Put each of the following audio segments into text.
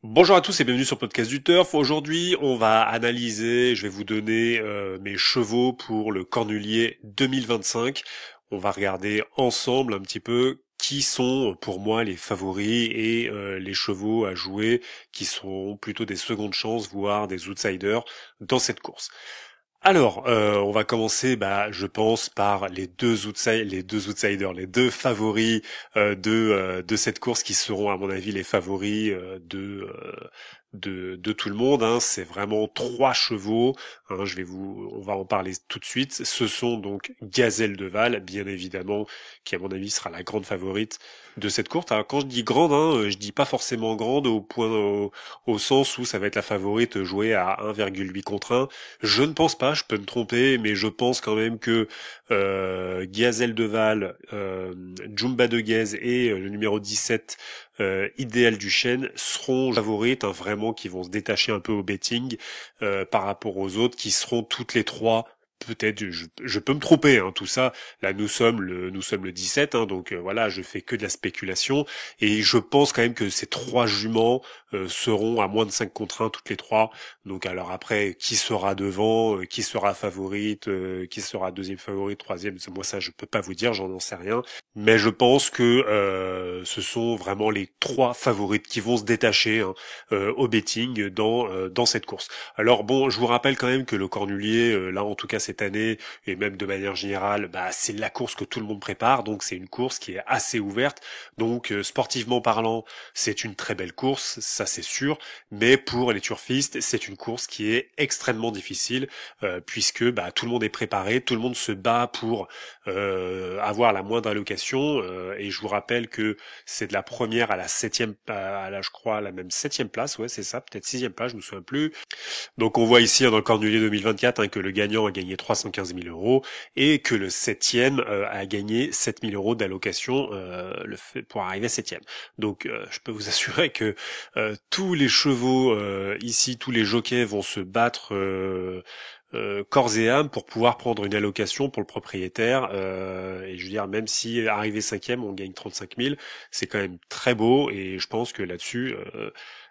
Bonjour à tous et bienvenue sur le podcast du Turf. Aujourd'hui, on va analyser, je vais vous donner mes chevaux pour le Cornulier 2025. On va regarder ensemble un petit peu qui sont pour moi les favoris et les chevaux à jouer qui sont plutôt des secondes chances, voire des outsiders dans cette course. Alors, on va commencer, je pense, par les deux favoris de cette course qui seront, à mon avis, les favoris de tout le monde. Hein. C'est vraiment trois chevaux. Hein, on va en parler tout de suite. Ce sont donc Gazelle de Val, bien évidemment, qui à mon avis sera la grande favorite de cette course. Alors quand je dis grande, hein, je dis pas forcément grande au sens où ça va être la favorite jouée à 1,8 contre 1. Je ne pense pas, je peux me tromper, mais je pense quand même que Gazelle de Val, Jumba de Guez et le numéro 17, Idéal du Chêne, seront favorites, hein, vraiment, qui vont se détacher un peu au betting par rapport aux autres, qui seront toutes les trois. Peut-être, je peux me tromper, hein, tout ça. Là, nous sommes le 17, hein, donc voilà, je fais que de la spéculation. Et je pense quand même que ces trois juments seront à moins de 5 contre 1 toutes les trois. Donc alors après, qui sera devant, qui sera favorite, qui sera deuxième favorite, troisième, moi ça je peux pas vous dire, j'en sais rien. Mais je pense que ce sont vraiment les trois favorites qui vont se détacher, hein, au betting dans cette course. Alors bon, je vous rappelle quand même que le Cornulier, là en tout cas cette année, et même de manière générale, c'est la course que tout le monde prépare, donc c'est une course qui est assez ouverte. Donc sportivement parlant, c'est une très belle course, ça c'est sûr. Mais pour les turfistes, c'est une course qui est extrêmement difficile puisque tout le monde est préparé, tout le monde se bat pour avoir la moindre allocation. Et je vous rappelle que c'est de la première à la septième, à la je crois la même septième place, ouais c'est ça, peut-être sixième place, je me souviens plus. Donc on voit ici dans le Cornulier 2024 que le gagnant a gagné 315 000 euros et que le septième a gagné 7 000 euros d'allocation pour arriver septième. Donc je peux vous assurer que tous les chevaux ici, tous les jockeys vont se battre corps et âme pour pouvoir prendre une allocation pour le propriétaire. Et je veux dire, même si arrivé cinquième, on gagne 35 000, c'est quand même très beau et je pense que là-dessus...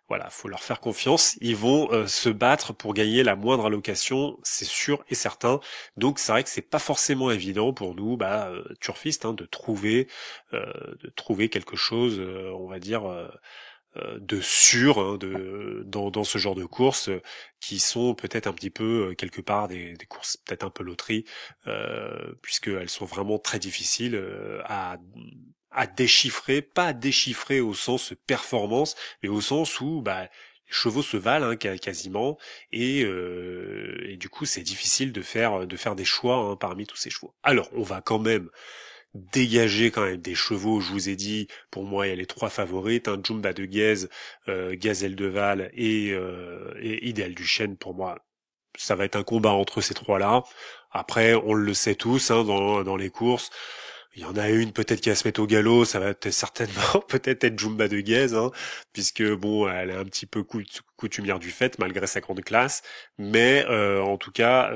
voilà, faut leur faire confiance. Ils vont se battre pour gagner la moindre allocation, c'est sûr et certain. Donc c'est vrai que c'est pas forcément évident pour nous, turfistes, hein, de trouver quelque chose, on va dire, de sûr, hein, dans ce genre de courses qui sont peut-être un petit peu quelque part des courses peut-être un peu loterie, puisqu'elles sont vraiment très difficiles à déchiffrer, pas à déchiffrer au sens performance, mais au sens où les chevaux se valent, hein, quasiment, et du coup c'est difficile de faire des choix, hein, parmi tous ces chevaux. Alors on va quand même dégager quand même des chevaux. Je vous ai dit, pour moi il y a les trois favorites, hein, Jumba de Guez, Gazelle de Val et Idéal du Chêne. Pour moi ça va être un combat entre ces trois-là. Après, on le sait tous, hein, dans les courses. Il y en a une peut-être qui va se mettre au galop, ça va être certainement peut-être être Jumba de Guez, hein, puisque bon, elle est un petit peu coutumière du fait malgré sa grande classe, mais en tout cas,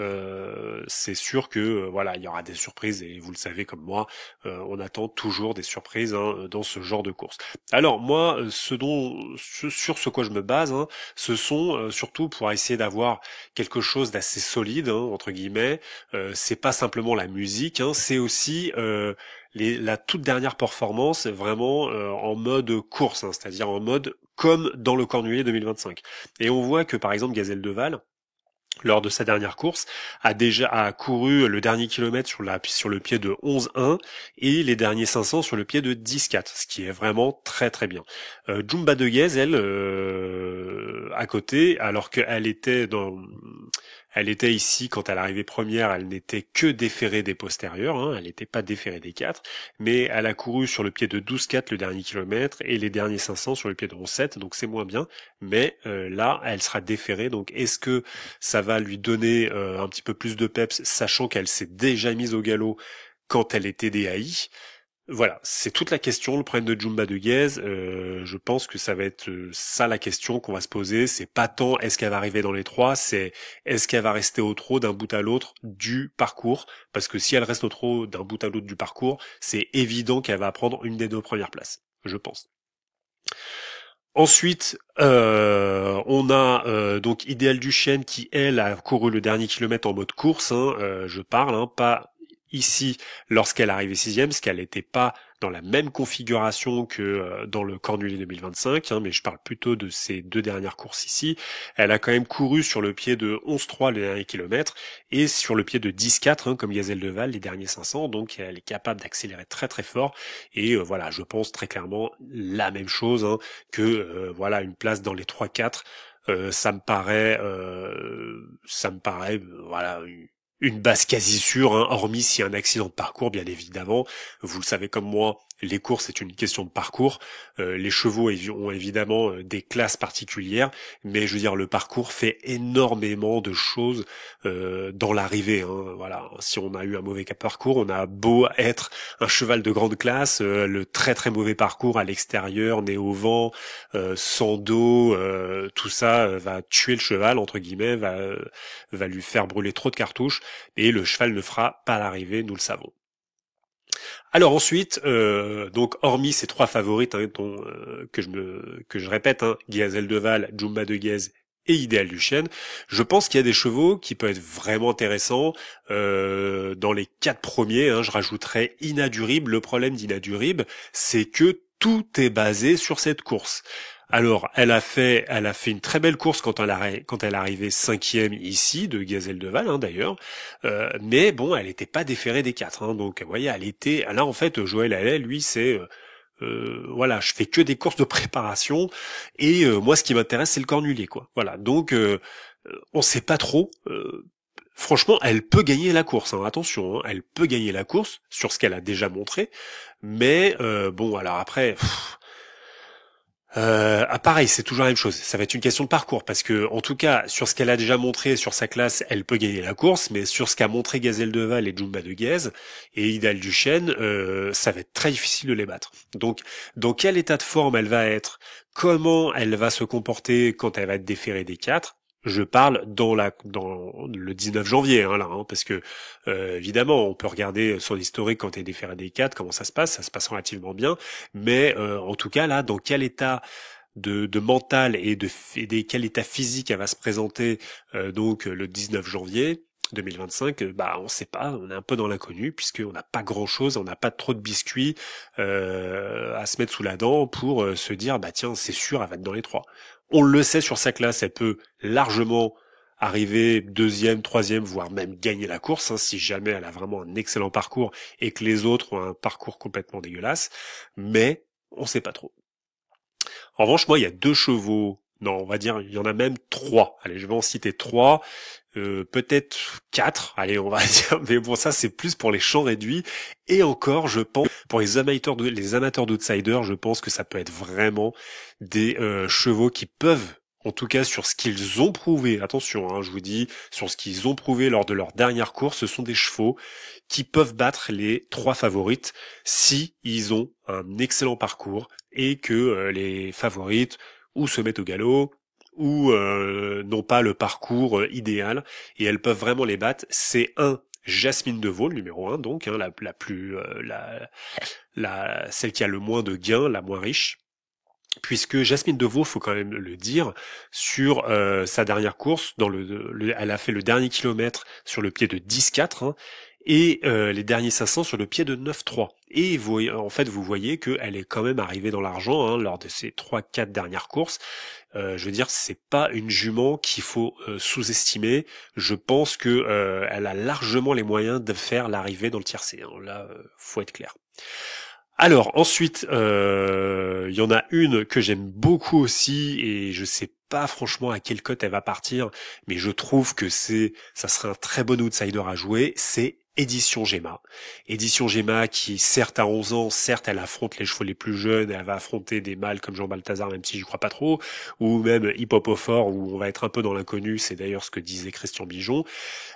c'est sûr que voilà, il y aura des surprises et vous le savez comme moi, on attend toujours des surprises, hein, dans ce genre de course. Alors moi, sur ce quoi je me base, hein, ce sont surtout pour essayer d'avoir quelque chose d'assez solide, hein, entre guillemets. C'est pas simplement la musique, hein, c'est aussi la toute dernière performance vraiment en mode course, hein, c'est-à-dire en mode comme dans le Cornulier 2025. Et on voit que par exemple Gazelle de Val, lors de sa dernière course, a couru le dernier kilomètre sur le pied de 11,1 et les derniers 500 sur le pied de 10,4, ce qui est vraiment très très bien. Jumba de Guez, elle, à côté, alors elle était ici quand elle arrivait première, elle n'était que déférée des postérieurs, hein, elle n'était pas déférée des 4, mais elle a couru sur le pied de 12,4 le dernier kilomètre et les derniers 500 sur le pied de 11,7, donc c'est moins bien, mais là, elle sera déférée, donc est-ce que ça va lui donner un petit peu plus de peps, sachant qu'elle s'est déjà mise au galop quand elle était DAI. Voilà, c'est toute la question, le problème de Jumba de Guez. Je pense que ça va être ça la question qu'on va se poser. C'est pas tant est-ce qu'elle va arriver dans les trois, c'est est-ce qu'elle va rester au trot d'un bout à l'autre du parcours. Parce que si elle reste au trot d'un bout à l'autre du parcours, c'est évident qu'elle va prendre une des deux premières places, je pense. Ensuite, on a donc Idéal Duchesne qui, elle, a couru le dernier kilomètre en mode course, hein, je parle, hein, pas ici lorsqu'elle arrivait sixième, parce qu'elle n'était pas dans la même configuration que dans le Cornulier 2025, hein, mais je parle plutôt de ces deux dernières courses ici. Elle a quand même couru sur le pied de 11,3 le dernier kilomètre et sur le pied de 10,4, hein, comme Gazelle de Val les derniers 500, donc elle est capable d'accélérer très très fort et voilà, je pense très clairement la même chose, hein, que voilà, une place dans les 3-4, ça me paraît voilà, une base quasi sûre, hein, hormis s'il y a un accident de parcours, bien évidemment. Vous le savez comme moi, les courses c'est une question de parcours. Les chevaux ont évidemment des classes particulières, mais je veux dire le parcours fait énormément de choses dans l'arrivée, hein. Voilà, si on a eu un mauvais parcours, on a beau être un cheval de grande classe, le très très mauvais parcours à l'extérieur, né au vent, sans dos, tout ça va tuer le cheval entre guillemets, va lui faire brûler trop de cartouches et le cheval ne fera pas l'arrivée, nous le savons. Alors ensuite, donc hormis ces trois favorites, hein, que je répète, hein, Gazelle de Val, Jumba de Guez et Idéal Duchesne, je pense qu'il y a des chevaux qui peuvent être vraiment intéressants. Dans les quatre premiers, hein, je rajouterais Inadurib. Le problème d'Inadurib, c'est que tout est basé sur cette course. Alors, elle a fait une très belle course quand elle est arrivée cinquième ici de Gazelle de Val, hein, d'ailleurs. Mais bon, elle n'était pas déférée des quatre, hein, donc vous voyez, elle était. Là, en fait, Joël Allais, lui, c'est voilà, je fais que des courses de préparation et moi, ce qui m'intéresse, c'est le cornulier, quoi. Voilà, donc on sait pas trop. Franchement, elle peut gagner la course, hein, attention, hein, elle peut gagner la course sur ce qu'elle a déjà montré, mais bon, alors après. Pareil, c'est toujours la même chose. Ça va être une question de parcours parce que, en tout cas, sur ce qu'elle a déjà montré sur sa classe, elle peut gagner la course, mais sur ce qu'a montré Gazelle de Val et Jumba de Guez et Idal Duchesne, ça va être très difficile de les battre. Donc, dans quel état de forme elle va être? Comment elle va se comporter quand elle va être déférée des quatre? Je parle dans le 19 janvier, hein, là, hein, parce que évidemment, on peut regarder son historique quand elle est déférée des quatre, comment ça se passe relativement bien, mais en tout cas là, dans quel état de mental et quel état physique elle va se présenter donc le 19 janvier 2025, bah on sait pas, on est un peu dans l'inconnu puisqu'on n'a pas grand chose, on n'a pas trop de biscuits à se mettre sous la dent pour se dire bah tiens c'est sûr elle va être dans les trois. On le sait sur sa classe, elle peut largement arriver deuxième, troisième, voire même gagner la course, hein, si jamais elle a vraiment un excellent parcours et que les autres ont un parcours complètement dégueulasse, mais on sait pas trop. En revanche, moi, il y a deux chevaux, non, on va dire, il y en a même trois. Allez, je vais en citer trois, peut-être quatre, allez, on va dire, mais bon, ça, c'est plus pour les champs réduits, et encore, je pense, pour les amateurs d'outsiders, je pense que ça peut être vraiment des chevaux qui peuvent en tout cas, sur ce qu'ils ont prouvé, attention, hein, je vous dis, sur ce qu'ils ont prouvé lors de leur dernière course, ce sont des chevaux qui peuvent battre les trois favorites si ils ont un excellent parcours et que les favorites ou se mettent au galop ou n'ont pas le parcours idéal et elles peuvent vraiment les battre. C'est Jasmine Devaux, le numéro 1, donc, hein, la plus, celle qui a le moins de gains, la moins riche. Puisque Jasmine Devaux, faut quand même le dire, sur sa dernière course, elle a fait le dernier kilomètre sur le pied de 10,4, hein, et les derniers 500 sur le pied de 9,3. Et en fait, vous voyez qu'elle est quand même arrivée dans l'argent, hein, lors de ces 3-4 dernières courses. Je veux dire, c'est pas une jument qu'il faut sous-estimer. Je pense que elle a largement les moyens de faire l'arrivée dans le tiercé, hein. Là, faut être clair. Alors ensuite, il y en a une que j'aime beaucoup aussi et je sais pas franchement à quelle cote elle va partir, mais je trouve que ça serait un très bon outsider à jouer, c'est Édition Gemma. Édition Gemma qui certes a 11 ans, certes elle affronte les chevaux les plus jeunes, elle va affronter des mâles comme Jean Balthazar même si j'y crois pas trop, ou même Hip Hop au Fort où on va être un peu dans l'inconnu, c'est d'ailleurs ce que disait Christian Bijon.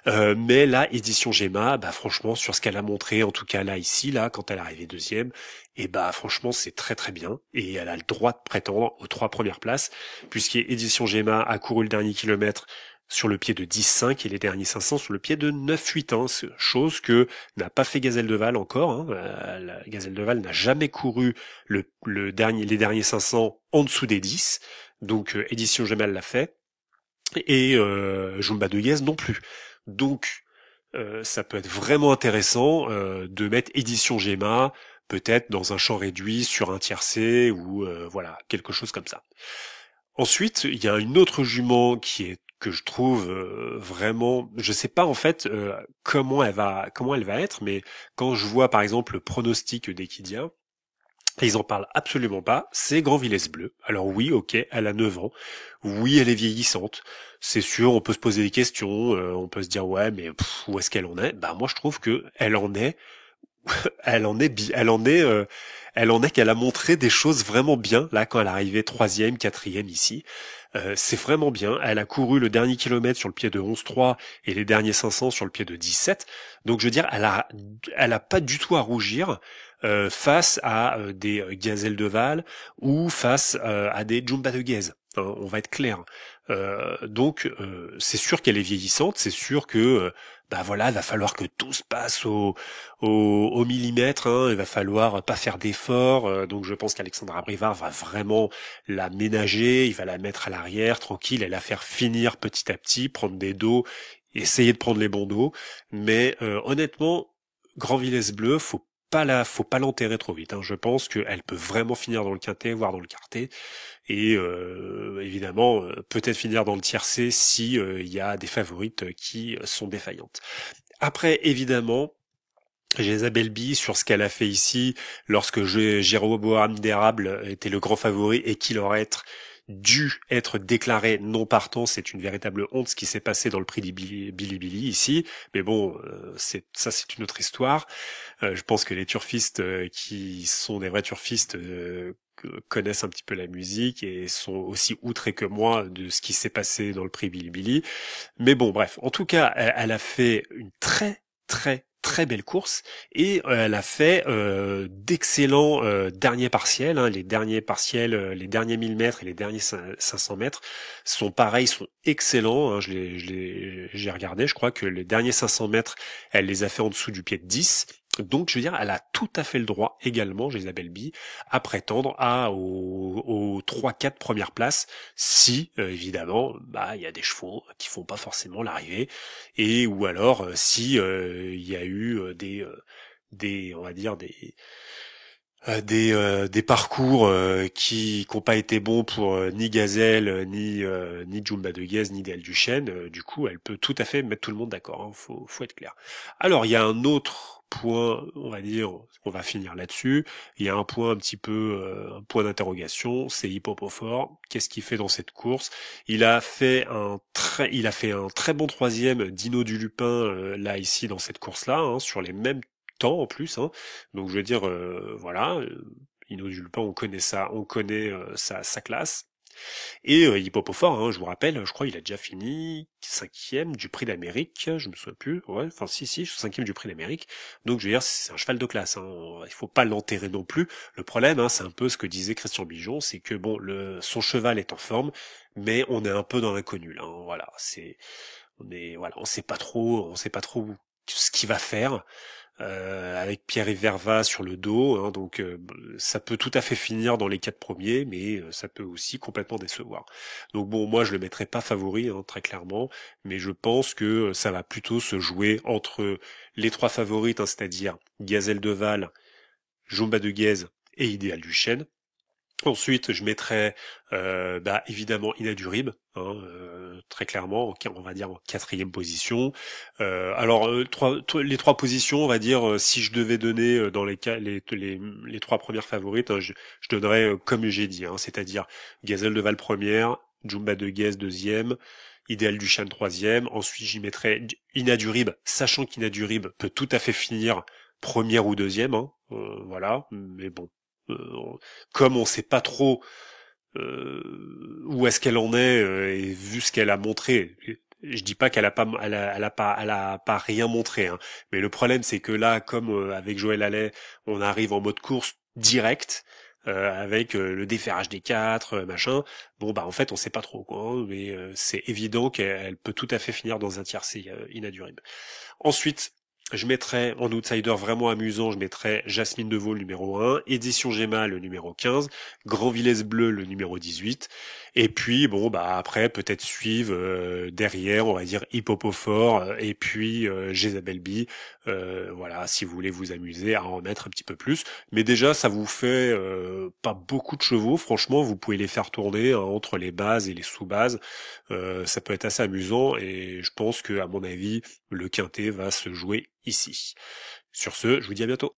Mais là, Édition Gemma, bah franchement, sur ce qu'elle a montré, en tout cas là, ici, là, quand elle est arrivée deuxième, et bah franchement, c'est très très bien. Et elle a le droit de prétendre aux trois premières places, puisqu'Édition Gemma a couru le dernier kilomètre sur le pied de 10,5 et les derniers 500 sur le pied de 9,8, hein, chose que n'a pas fait Gazelle de Val encore. Hein. La Gazelle de Val n'a jamais couru les derniers 500 en dessous des 10, donc Édition Gemal l'a fait, et Jumba de Guez non plus. Donc ça peut être vraiment intéressant de mettre Édition Gema peut-être dans un champ réduit sur un tiercé ou voilà, quelque chose comme ça. Ensuite, il y a une autre jument que je trouve vraiment, je sais pas en fait comment elle va être, mais quand je vois par exemple le pronostic d'Equidia, ils en parlent absolument pas, c'est Grand Villesse Bleu. Alors oui, ok, elle a 9 ans, oui, elle est vieillissante, c'est sûr, on peut se poser des questions, on peut se dire ouais, mais où est-ce qu'elle en est? Bah moi je trouve que elle en est elle en est qu'elle a montré des choses vraiment bien là quand elle arrivait troisième, quatrième ici. C'est vraiment bien. Elle a couru le dernier kilomètre sur le pied de 11,3 et les derniers 500 sur le pied de 17. Donc je veux dire, elle a pas du tout à rougir face à des Gazelles de Val ou face à des Jumba de Guez. Hein, on va être clair. Donc c'est sûr qu'elle est vieillissante, c'est sûr que bah voilà, il va falloir que tout se passe au millimètre, hein, il va falloir pas faire d'efforts, donc je pense qu'Alexandra Brivard va vraiment la ménager, il va la mettre à l'arrière, tranquille, et la faire finir petit à petit, prendre des dos, essayer de prendre les bons dos, mais honnêtement, Grand Villesse Bleu, faut pas l'enterrer trop vite, hein. Je pense qu'elle peut vraiment finir dans le quintet, voire dans le quartet, et évidemment peut-être finir dans le tiercé si il y a des favorites qui sont défaillantes. Après, évidemment, j'ai Isabelle B sur ce qu'elle a fait ici lorsque Jéroboam d'Érable était le grand favori et qu'il aurait dû être déclaré non partant. C'est une véritable honte ce qui s'est passé dans le prix du Billy ici. Mais bon, c'est une autre histoire. Je pense que les turfistes qui sont des vrais turfistes connaissent un petit peu la musique et sont aussi outrés que moi de ce qui s'est passé dans le prix Billy. Mais bon, bref. En tout cas, elle a fait une très belle course et elle a fait d'excellents derniers partiels, hein. Les derniers partiels, les derniers 1000 mètres et les derniers 500 mètres sont pareils, sont excellents, hein. J'ai regardé, je crois que les derniers 500 mètres, elle les a fait en dessous du pied de 10. Donc, je veux dire, elle a tout à fait le droit également, Isabelle B, à prétendre aux 3-4 premières places, si, évidemment, bah, il y a des chevaux qui font pas forcément l'arrivée, et ou alors, si il y a eu on va dire, des parcours qui n'ont pas été bons pour ni Gazelle, ni Jumba de Guez, ni Del Duchesne. Du coup, elle peut tout à fait mettre tout le monde d'accord. Hein, faut être clair. Alors, il y a un autre point, on va dire, on va finir là-dessus. Il y a un point un petit peu, un point d'interrogation. C'est Hippopofort. Qu'est-ce qu'il fait dans cette course? Il a fait un très bon troisième. Dino du Lupin là ici dans cette course-là, hein, sur les mêmes temps en plus, hein. Donc je veux dire, voilà, Hino du Lupin, on connaît ça, on connaît sa classe. Et Hippopofort, hein, je vous rappelle, je crois il a déjà fini cinquième du Prix d'Amérique, je me souviens plus, ouais, enfin si, cinquième du Prix d'Amérique. Donc je veux dire, c'est un cheval de classe, hein. Il faut pas l'enterrer non plus. Le problème, hein, c'est un peu ce que disait Christian Bijon, c'est que bon, son cheval est en forme, mais on est un peu dans l'inconnu, là, hein. Voilà, on sait pas trop ce qu'il va faire. Avec Pierre-Yves Verva sur le dos, hein, donc ça peut tout à fait finir dans les 4 premiers, mais ça peut aussi complètement décevoir. Donc bon, moi je le mettrai pas favori, hein, très clairement, mais je pense que ça va plutôt se jouer entre les 3 favorites, hein, c'est-à-dire Gazelle de Val, Jumba de Guez et Idéal du Chêne. Ensuite, je mettrais évidemment Inadurib, hein, très clairement, on va dire en 4e position. Alors les 3 positions, on va dire, si je devais donner dans les 3 premières favorites, hein, je donnerais comme j'ai dit, hein, c'est-à-dire Gazelle de Val première, Jumba de Guez deuxième, Idéal du Chêne troisième. Ensuite, j'y mettrais Inadurib, sachant qu'Inadurib peut tout à fait finir première ou deuxième, hein, voilà. Mais bon. Comme on sait pas trop où est-ce qu'elle en est et vu ce qu'elle a montré, je dis pas qu'elle a pas, elle a pas rien montré, hein, mais le problème c'est que là, comme avec Joël Allais, on arrive en mode course direct. avec le déferrage des quatre, machin. Bon bah en fait on sait pas trop quoi, hein, mais c'est évident qu'elle peut tout à fait finir dans un tiercé Inadurim. Ensuite, je mettrais en outsider vraiment amusant, je mettrais Jasmine Devaux le numéro 1, Édition Gemma le numéro 15, Grand Villesse Bleu le numéro 18, et puis bon bah après peut-être suivre derrière, on va dire Hippopophore et puis Jezabel B. Voilà, si vous voulez vous amuser à en mettre un petit peu plus. Mais déjà ça vous fait pas beaucoup de chevaux, franchement vous pouvez les faire tourner hein, entre les bases et les sous-bases. Ça peut être assez amusant et je pense que à mon avis le quintet va se jouer ici. Sur ce, je vous dis à bientôt.